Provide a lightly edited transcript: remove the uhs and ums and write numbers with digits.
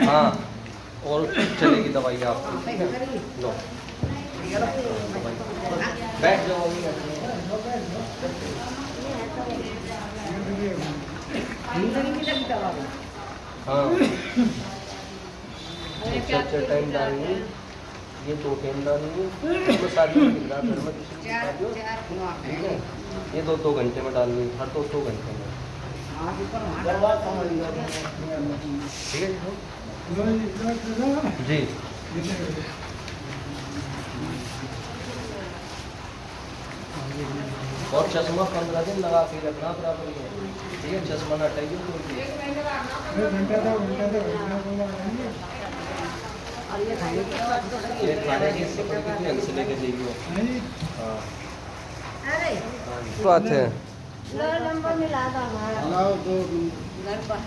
हाँ और चलेगी दवाई आपकी। लो बैठ जाओ अभी। हाँ अच्छा टाइम डालेंगे, ये 2 टाइम डालेंगे तो शादी में कितना घर में किसी की शादी हो, ठीक है। ये 2-2 घंटे में डालनी, हर 2 घंटे में, ठीक है जी। और चश्मा 15 दिन लगा के रखना बराबर है, ठीक है। चश्मा ना हटाइए तो ये खाने की सफर कितनी अंश लेके जाइए। हाँ बात है। नंबर मिला था हमारा घर पर।